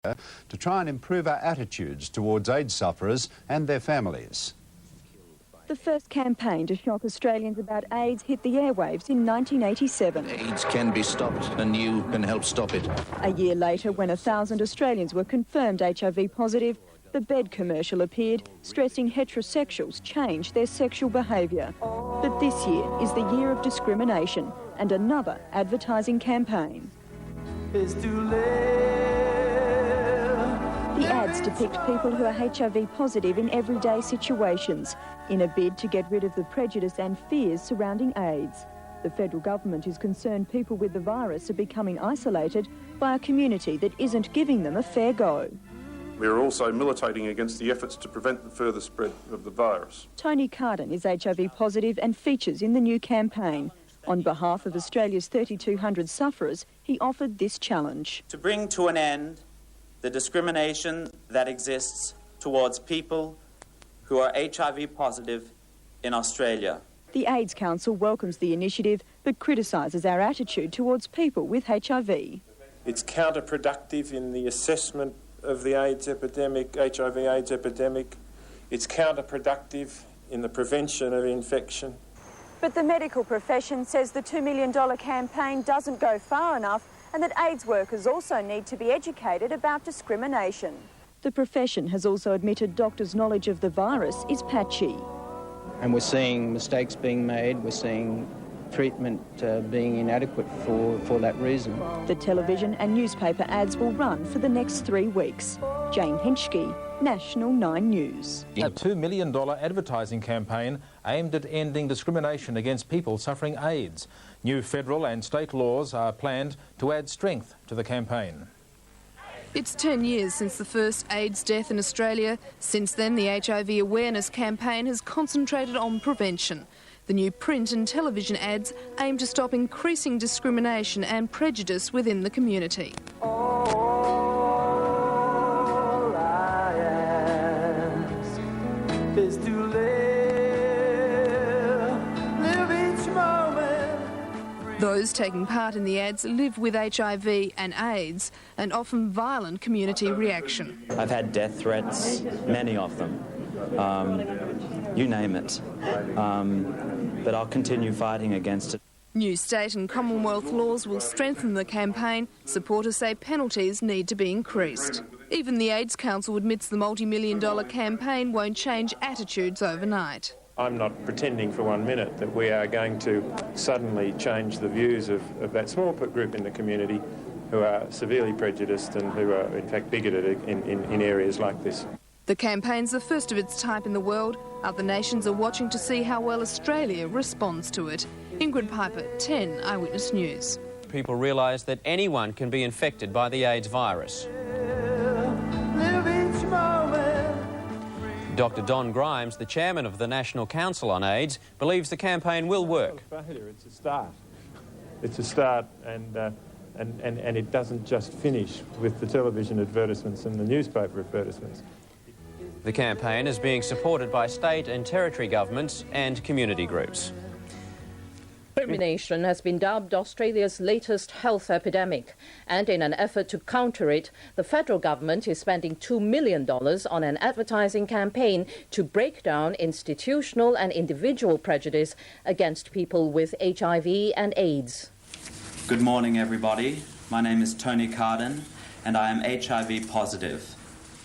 to try and improve our attitudes towards AIDS sufferers and their families. The first campaign to shock Australians about AIDS hit the airwaves in 1987. AIDS can be stopped and you can help stop it. A year later, when 1,000 Australians were confirmed HIV positive, the bed commercial appeared, stressing heterosexuals change their sexual behaviour. But this year is the year of discrimination and another advertising campaign. It's too late. The ads depict people who are HIV positive in everyday situations in a bid to get rid of the prejudice and fears surrounding AIDS. The federal government is concerned people with the virus are becoming isolated by a community that isn't giving them a fair go. We are also militating against the efforts to prevent the further spread of the virus. Tony Carden is HIV positive and features in the new campaign. On behalf of Australia's 3,200 sufferers, he offered this challenge. To bring to an end the discrimination that exists towards people who are HIV positive in Australia. The AIDS Council welcomes the initiative but criticises our attitude towards people with HIV. It's counterproductive in the assessment of the AIDS epidemic, HIV/AIDS epidemic. It's counterproductive in the prevention of infection. But the medical profession says the $2 million campaign doesn't go far enough and that AIDS workers also need to be educated about discrimination. The profession has also admitted doctors' knowledge of the virus is patchy. And we're seeing mistakes being made, we're seeing treatment being inadequate for that reason. The television and newspaper ads will run for the next 3 weeks. Jane Hinchke, National 9 News. A $2 million advertising campaign aimed at ending discrimination against people suffering AIDS. New federal and state laws are planned to add strength to the campaign. It's 10 years since the first AIDS death in Australia. Since then, the HIV awareness campaign has concentrated on prevention. The new print and television ads aim to stop increasing discrimination and prejudice within the community. All I ask is to live each moment. Those taking part in the ads live with HIV and AIDS, and often violent community reaction. I've had death threats, many of them. You name it. But I'll continue fighting against it. New state and Commonwealth laws will strengthen the campaign. Supporters say penalties need to be increased. Even the AIDS Council admits the multi-million-dollar campaign won't change attitudes overnight. I'm not pretending for 1 minute that we are going to suddenly change the views of that small group in the community who are severely prejudiced and who are in fact bigoted in areas like this. The campaign's the first of its type in the world. Other nations are watching to see how well Australia responds to it. Ingrid Piper, 10 Eyewitness News. People realise that anyone can be infected by the AIDS virus. Live each moment. Dr Don Grimes, the chairman of the National Council on AIDS, believes the campaign will work. It's a start. It's a start, and it doesn't just finish with the television advertisements and the newspaper advertisements. The campaign is being supported by state and territory governments and community groups. Discrimination has been dubbed Australia's latest health epidemic, and in an effort to counter it, the federal government is spending $2 million on an advertising campaign to break down institutional and individual prejudice against people with HIV and AIDS. Good morning, everybody. My name is Tony Carden, and I am HIV positive.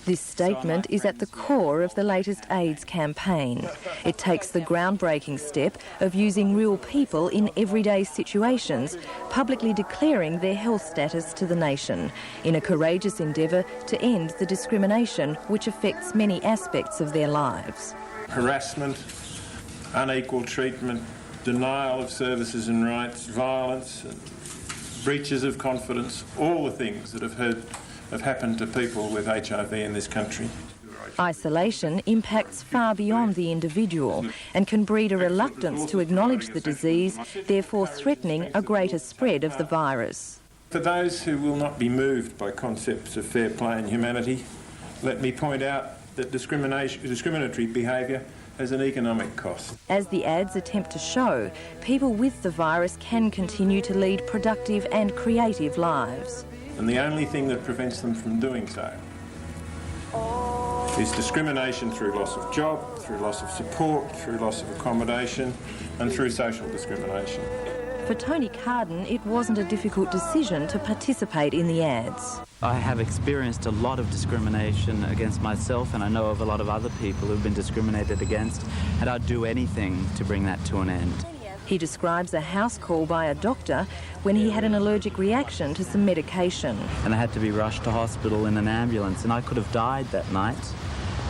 This statement is at the core of the latest AIDS campaign. It takes the groundbreaking step of using real people in everyday situations, publicly declaring their health status to the nation, in a courageous endeavour to end the discrimination which affects many aspects of their lives. Harassment, unequal treatment, denial of services and rights, violence, breaches of confidence, all the things that have happened to people with HIV in this country. Isolation impacts far beyond the individual and can breed a reluctance to acknowledge the disease, therefore threatening a greater spread of the virus. For those who will not be moved by concepts of fair play and humanity, let me point out that discriminatory behaviour has an economic cost. As the ads attempt to show, people with the virus can continue to lead productive and creative lives. and the only thing that prevents them from doing so is discrimination through loss of job, through loss of support, through loss of accommodation, and through social discrimination. For Tony Carden, it wasn't a difficult decision to participate in the ads. I have experienced a lot of discrimination against myself, and I know of a lot of other people who've been discriminated against, and I'd do anything to bring that to an end. He describes a house call by a doctor when he had an allergic reaction to some medication. And I had to be rushed to hospital in an ambulance, and I could have died that night,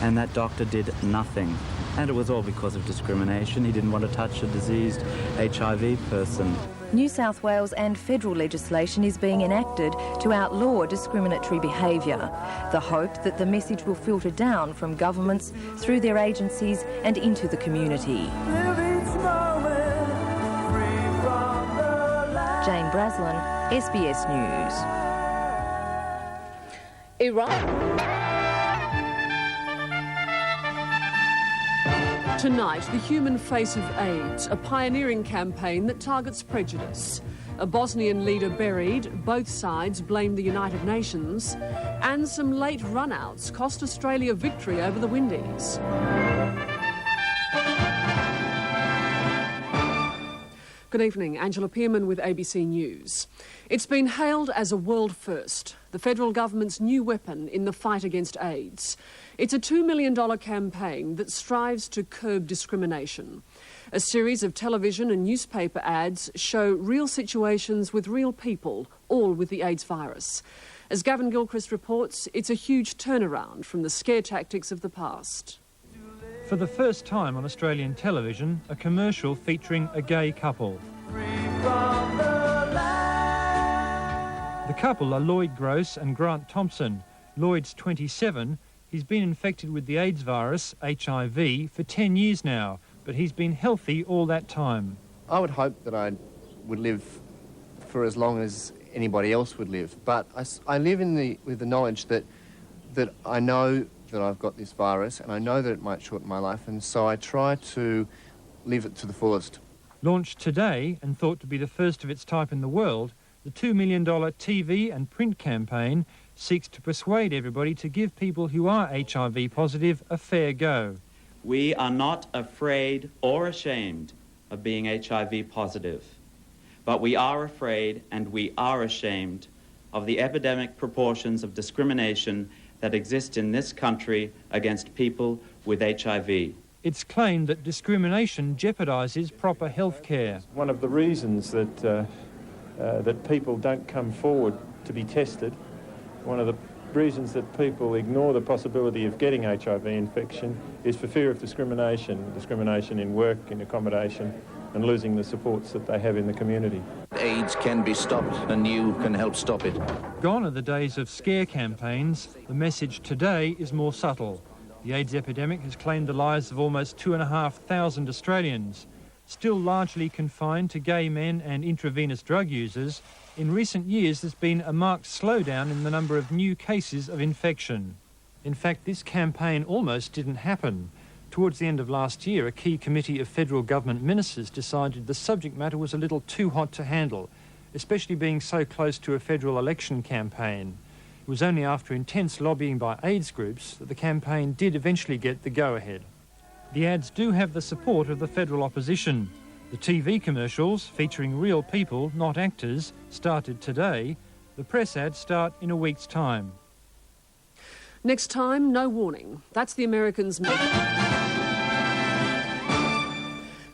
and that doctor did nothing. And it was all because of discrimination. He didn't want to touch a diseased HIV person. New South Wales and federal legislation is being enacted to outlaw discriminatory behaviour. The hope that the message will filter down from governments through their agencies and into the community. Jane Braslin, SBS News. Iran. Tonight, the human face of AIDS, a pioneering campaign that targets prejudice. A Bosnian leader buried, both sides blame the United Nations, and some late run-outs cost Australia victory over the Windies. Good evening, Angela Pearman with ABC News. It's been hailed as a world first, the federal government's new weapon in the fight against AIDS. It's a $2 million campaign that strives to curb discrimination. A series of television and newspaper ads show real situations with real people, all with the AIDS virus. As Gavin Gilchrist reports, it's a huge turnaround from the scare tactics of the past. For the first time on Australian television, a commercial featuring a gay couple. The couple are Lloyd Gross and Grant Thompson. Lloyd's 27. He's been infected with the AIDS virus, HIV, for 10 years now, but he's been healthy all that time. I would hope that I would live for as long as anybody else would live, but I live with the knowledge that I know that I've got this virus, and I know that it might shorten my life, and so I try to live it to the fullest. Launched today and thought to be the first of its type in the world, the $2 million TV and print campaign seeks to persuade everybody to give people who are HIV positive a fair go. We are not afraid or ashamed of being HIV positive, but we are afraid and we are ashamed of the epidemic proportions of discrimination that exist in this country against people with HIV. It's claimed that discrimination jeopardises proper health care. One of the reasons that people don't come forward to be tested, one of the reasons that people ignore the possibility of getting HIV infection is for fear of discrimination in work, in accommodation, and losing the supports that they have in the community. AIDS can be stopped, and you can help stop it. Gone are the days of scare campaigns. The message today is more subtle. The AIDS epidemic has claimed the lives of almost 2,500 Australians. Still largely confined to gay men and intravenous drug users, in recent years there's been a marked slowdown in the number of new cases of infection. In fact, this campaign almost didn't happen. Towards the end of last year, a key committee of federal government ministers decided the subject matter was a little too hot to handle, especially being so close to a federal election campaign. It was only after intense lobbying by AIDS groups that the campaign did eventually get the go-ahead. The ads do have the support of the federal opposition. The TV commercials, featuring real people, not actors, started today. The press ads start in a week's time. Next time, no warning. That's the Americans'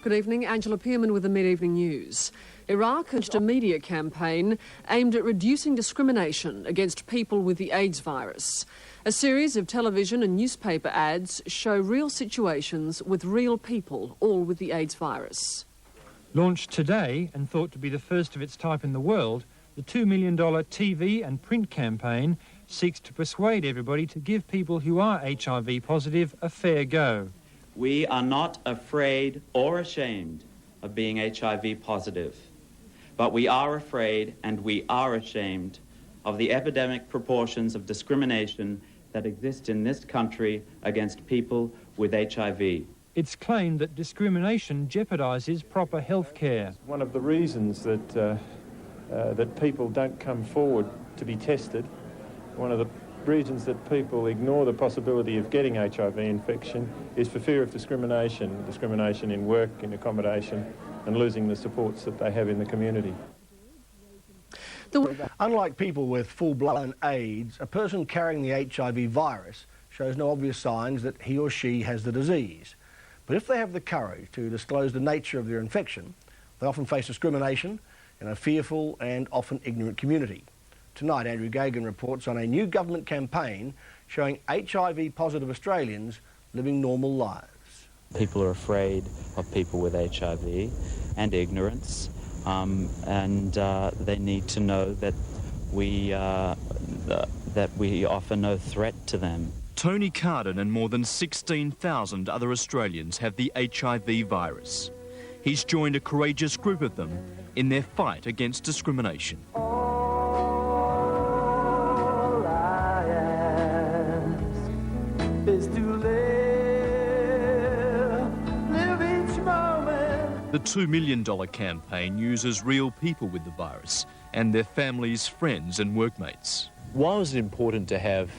Good evening, Angela Pearman with the Mid-Evening News. Iraq launched a media campaign aimed at reducing discrimination against people with the AIDS virus. A series of television and newspaper ads show real situations with real people, all with the AIDS virus. Launched today and thought to be the first of its type in the world, the $2 million TV and print campaign seeks to persuade everybody to give people who are HIV positive a fair go. We are not afraid or ashamed of being HIV positive, but we are afraid and we are ashamed of the epidemic proportions of discrimination that exist in this country against people with HIV. It's claimed that discrimination jeopardises proper health care. One of the reasons that people don't come forward to be tested. One of the reasons that people ignore the possibility of getting HIV infection is for fear of discrimination in work, in accommodation, and losing the supports that they have in the community. Unlike people with full-blown AIDS, a person carrying the HIV virus shows no obvious signs that he or she has the disease. But if they have the courage to disclose the nature of their infection, they often face discrimination in a fearful and often ignorant community. Tonight, Andrew Gagan reports on a new government campaign showing HIV-positive Australians living normal lives. People are afraid of people with HIV and ignorance, and they need to know that we offer no threat to them. Tony Carden and more than 16,000 other Australians have the HIV virus. He's joined a courageous group of them in their fight against discrimination. The $2 million campaign uses real people with the virus and their families, friends and workmates. Why was it important to have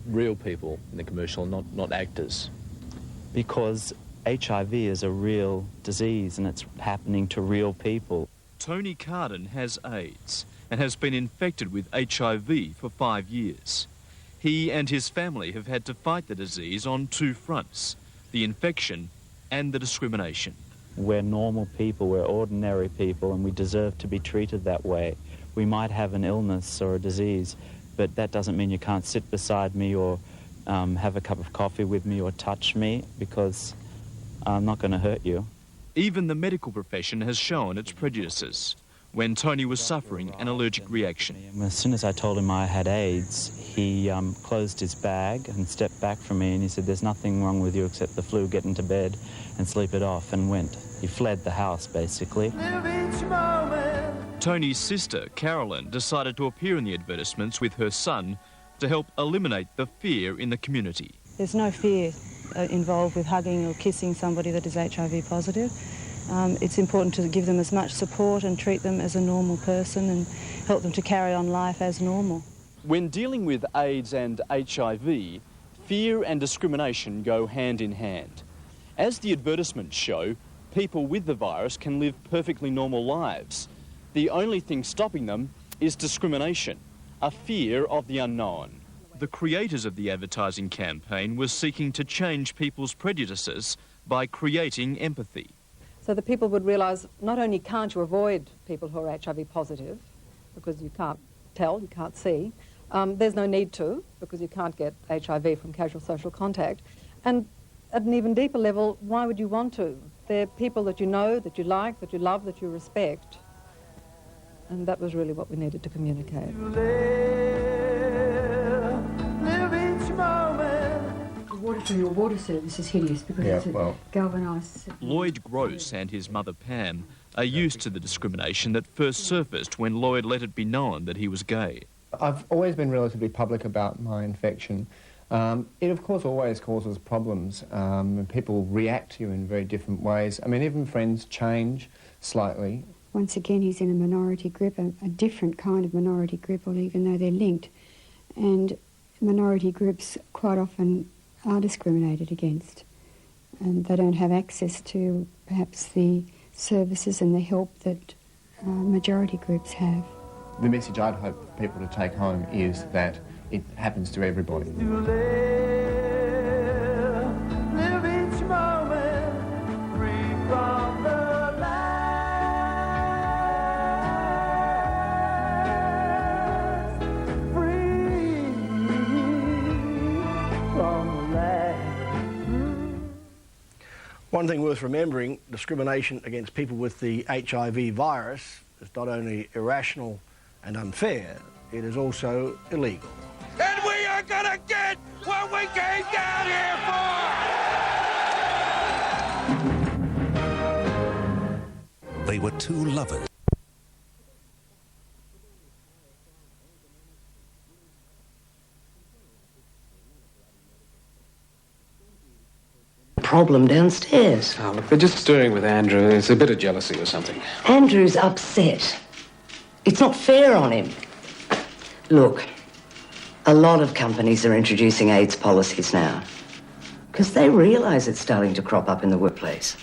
real people in the commercial, not actors? Because HIV is a real disease and it's happening to real people. Tony Carden has AIDS and has been infected with HIV for 5 years. He and his family have had to fight the disease on two fronts, the infection and the discrimination. We're normal people, we're ordinary people, and we deserve to be treated that way. We might have an illness or a disease, but that doesn't mean you can't sit beside me or have a cup of coffee with me or touch me, because I'm not going to hurt you. Even the medical profession has shown its prejudices. When Tony was suffering an allergic reaction. As soon as I told him I had AIDS, he closed his bag and stepped back from me and he said, "There's nothing wrong with you except the flu, get into bed and sleep it off," and went. He fled the house, basically. Tony's sister, Carolyn, decided to appear in the advertisements with her son to help eliminate the fear in the community. There's no fear involved with hugging or kissing somebody that is HIV positive. It's important to give them as much support and treat them as a normal person and help them to carry on life as normal. When dealing with AIDS and HIV, fear and discrimination go hand in hand. As the advertisements show, people with the virus can live perfectly normal lives. The only thing stopping them is discrimination, a fear of the unknown. The creators of the advertising campaign were seeking to change people's prejudices by creating empathy. So that people would realise not only can't you avoid people who are HIV positive, because you can't tell, you can't see, there's no need to, because you can't get HIV from casual social contact, and at an even deeper level, why would you want to? They're people that you know, that you like, that you love, that you respect, and that was really what we needed to communicate. Water from your water service is hideous because it's galvanised. Lloyd Gross and his mother Pam are used to the discrimination that first surfaced when Lloyd let it be known that he was gay. I've always been relatively public about my infection. It of course always causes problems. People react to you in very different ways. I mean, even friends change slightly. Once again, he's in a minority group, a different kind of minority group, even though they're linked. And minority groups quite often are discriminated against, and they don't have access to perhaps the services and the help that majority groups have. The message I'd hope people to take home is that it happens to everybody. One thing worth remembering, discrimination against people with the HIV virus is not only irrational and unfair, it is also illegal. And we are gonna get what we came down here for! They were two lovers. Problem downstairs. Oh, look, they're just stirring with Andrew. It's a bit of jealousy or something. Andrew's upset. It's not fair on him. Look, a lot of companies are introducing AIDS policies now because they realise it's starting to crop up in the workplace.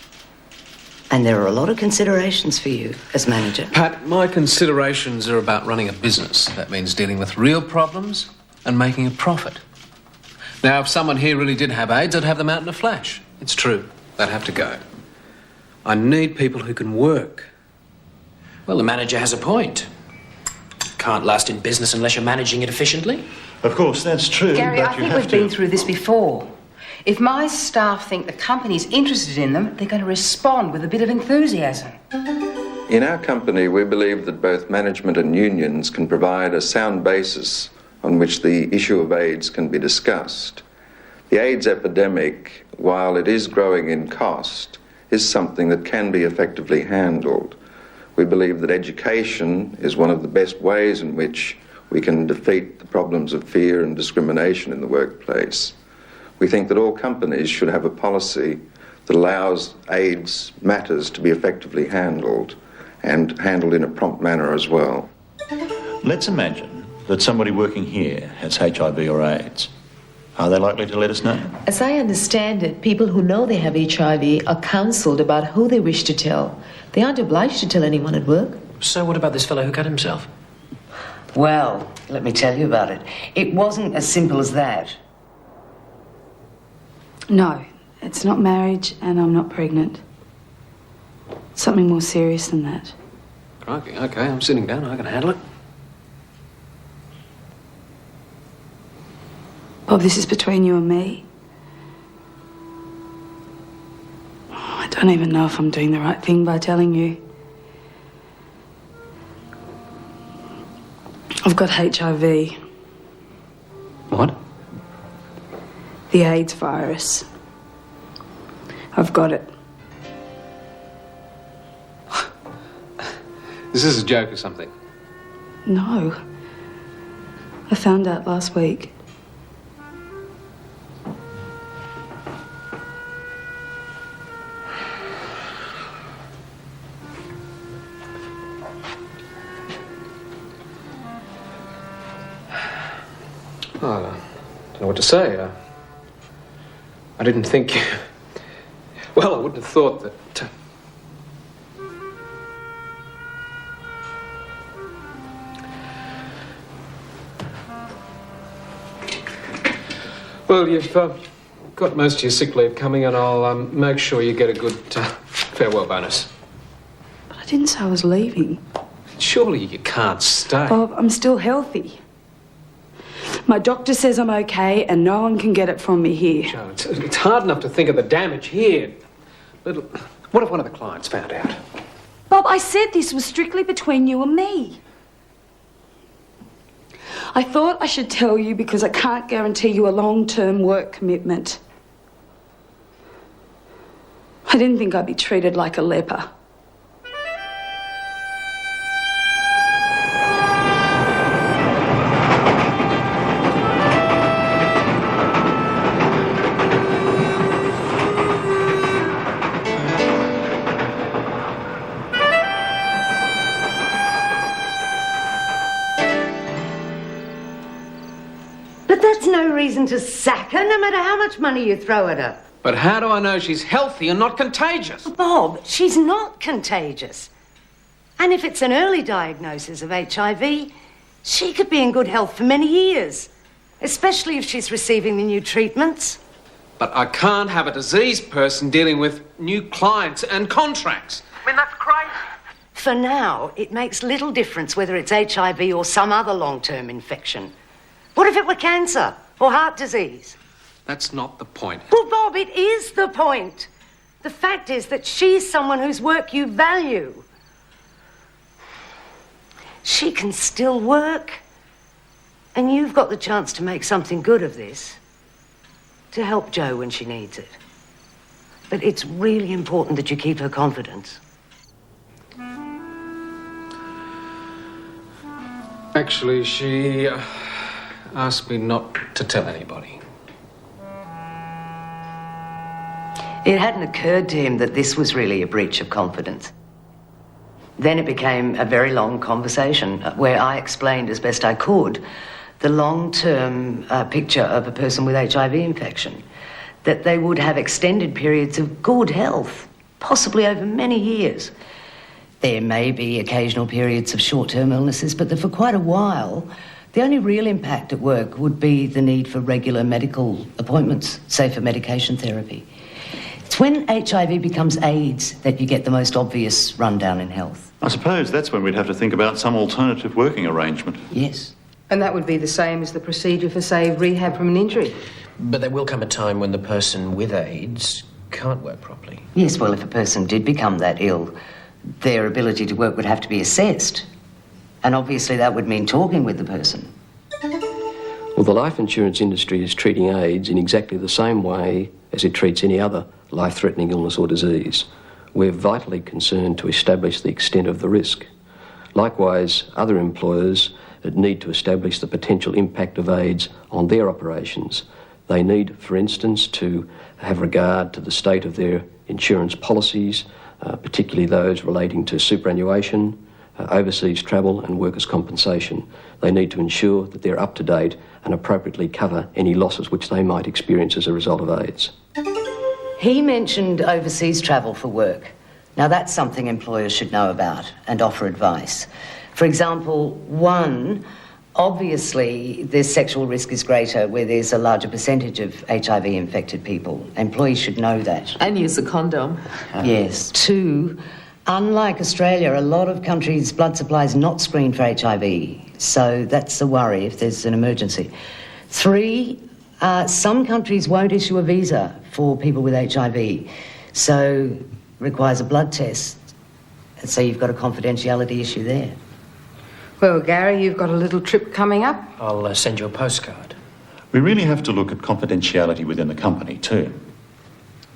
And there are a lot of considerations for you as manager. Pat, my considerations are about running a business. That means dealing with real problems and making a profit. Now, if someone here really did have AIDS, I'd have them out in a flash. It's true. They'd have to go. I need people who can work. Well, the manager has a point. Can't last in business unless you're managing it efficiently. Of course, that's true, Gary, but I think we've been through this before. If my staff think the company's interested in them, they're going to respond with a bit of enthusiasm. In our company, we believe that both management and unions can provide a sound basis on which the issue of AIDS can be discussed. The AIDS epidemic, while it is growing in cost, is something that can be effectively handled. We believe that education is one of the best ways in which we can defeat the problems of fear and discrimination in the workplace. We think that all companies should have a policy that allows AIDS matters to be effectively handled and handled in a prompt manner as well. Let's imagine that somebody working here has HIV or AIDS. Are they likely to let us know? As I understand it, people who know they have HIV are counselled about who they wish to tell. They aren't obliged to tell anyone at work. So what about this fellow who cut himself? Well, let me tell you about it. It wasn't as simple as that. No, it's not marriage and I'm not pregnant. Something more serious than that. Crikey, okay, I'm sitting down. I can handle it. Bob, this is between you and me. I don't even know if I'm doing the right thing by telling you. I've got HIV. What? The AIDS virus. I've got it. Is this a joke or something? No. I found out last week. Oh, I don't know what to say. I didn't think... Well, I wouldn't have thought that... Well, you've got most of your sick leave coming, and I'll make sure you get a good farewell bonus. But I didn't say I was leaving. Surely you can't stay. Bob, I'm still healthy. My doctor says I'm okay and no one can get it from me here. Jo, it's hard enough to think of the damage here. But what if one of the clients found out? Bob, I said this was strictly between you and me. I thought I should tell you because I can't guarantee you a long-term work commitment. I didn't think I'd be treated like a leper. But that's no reason to sack her, no matter how much money you throw at her. But how do I know she's healthy and not contagious? Bob, she's not contagious. And if it's an early diagnosis of HIV, she could be in good health for many years, especially if she's receiving the new treatments. But I can't have a diseased person dealing with new clients and contracts. I mean, that's crazy. For now, it makes little difference whether it's HIV or some other long-term infection. What if it were cancer or heart disease? That's not the point. Well, Bob, it is the point. The fact is that she's someone whose work you value. She can still work. And you've got the chance to make something good of this. To help Jo when she needs it. But it's really important that you keep her confidence. Actually, she asked me not to tell anybody. It hadn't occurred to him that this was really a breach of confidence. Then it became a very long conversation where I explained as best I could the long-term picture of a person with HIV infection, that they would have extended periods of good health, possibly over many years. There may be occasional periods of short-term illnesses, but that for quite a while, the only real impact at work would be the need for regular medical appointments, say for medication therapy. It's when HIV becomes AIDS that you get the most obvious rundown in health. I suppose that's when we'd have to think about some alternative working arrangement. Yes. And that would be the same as the procedure for, say, rehab from an injury. But there will come a time when the person with AIDS can't work properly. Yes, well, if a person did become that ill, their ability to work would have to be assessed. And obviously that would mean talking with the person. Well, the life insurance industry is treating AIDS in exactly the same way as it treats any other life-threatening illness or disease. We're vitally concerned to establish the extent of the risk. Likewise, other employers need to establish the potential impact of AIDS on their operations. They need, for instance, to have regard to the state of their insurance policies, particularly those relating to superannuation, overseas travel and workers' compensation. They need to ensure that they're up to date and appropriately cover any losses which they might experience as a result of AIDS. He mentioned overseas travel for work. Now, that's something employers should know about and offer advice. For example, one, obviously, the sexual risk is greater where there's a larger percentage of HIV-infected people. Employees should know that. And use a condom. Yes. Two, unlike Australia, a lot of countries' blood supply is not screened for HIV, so that's a worry if there's an emergency. Three, some countries won't issue a visa for people with HIV, so requires a blood test, and so you've got a confidentiality issue there. Well, Gary, you've got a little trip coming up. I'll send you a postcard. We really have to look at confidentiality within the company too.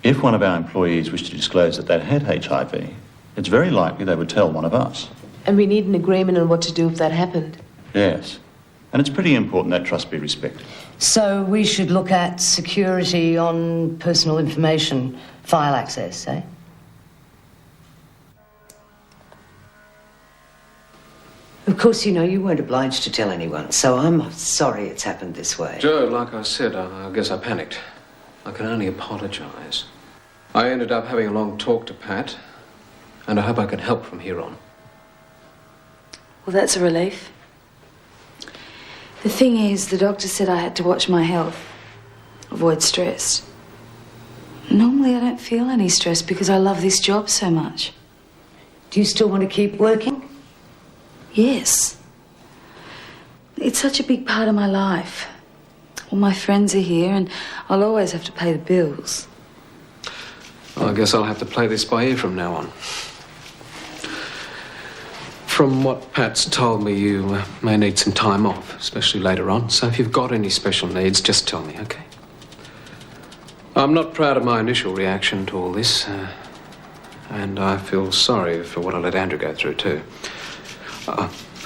If one of our employees wished to disclose that they had HIV, it's very likely they would tell one of us. And we need an agreement on what to do if that happened. Yes. And it's pretty important that trust be respected. So we should look at security on personal information, file access, eh? Of course, you know, you weren't obliged to tell anyone, so I'm sorry it's happened this way. Joe, like I said, I guess I panicked. I can only apologise. I ended up having a long talk to Pat, and I hope I can help from here on. Well, that's a relief. The thing is, the doctor said I had to watch my health, avoid stress. Normally I don't feel any stress because I love this job so much. Do you still want to keep working? Yes. It's such a big part of my life. All my friends are here and I'll always have to pay the bills. Well, I guess I'll have to play this by ear from now on. From what Pat's told me, you may need some time off, especially later on. So if you've got any special needs, just tell me, OK? I'm not proud of my initial reaction to all this. And I feel sorry for what I let Andrew go through, too.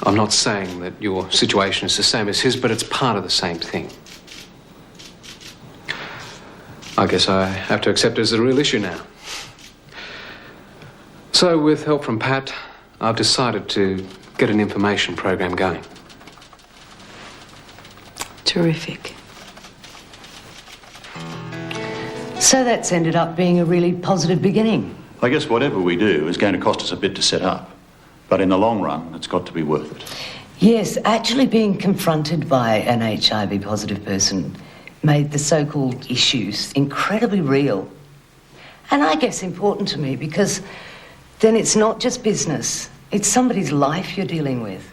I'm not saying that your situation is the same as his, but it's part of the same thing. I guess I have to accept it as a real issue now. So, with help from Pat, I've decided to get an information program going. Terrific. So that's ended up being a really positive beginning. I guess whatever we do is going to cost us a bit to set up. But in the long run, it's got to be worth it. Yes, actually being confronted by an HIV-positive person made the so-called issues incredibly real. And I guess important to me because then it's not just business, it's somebody's life you're dealing with.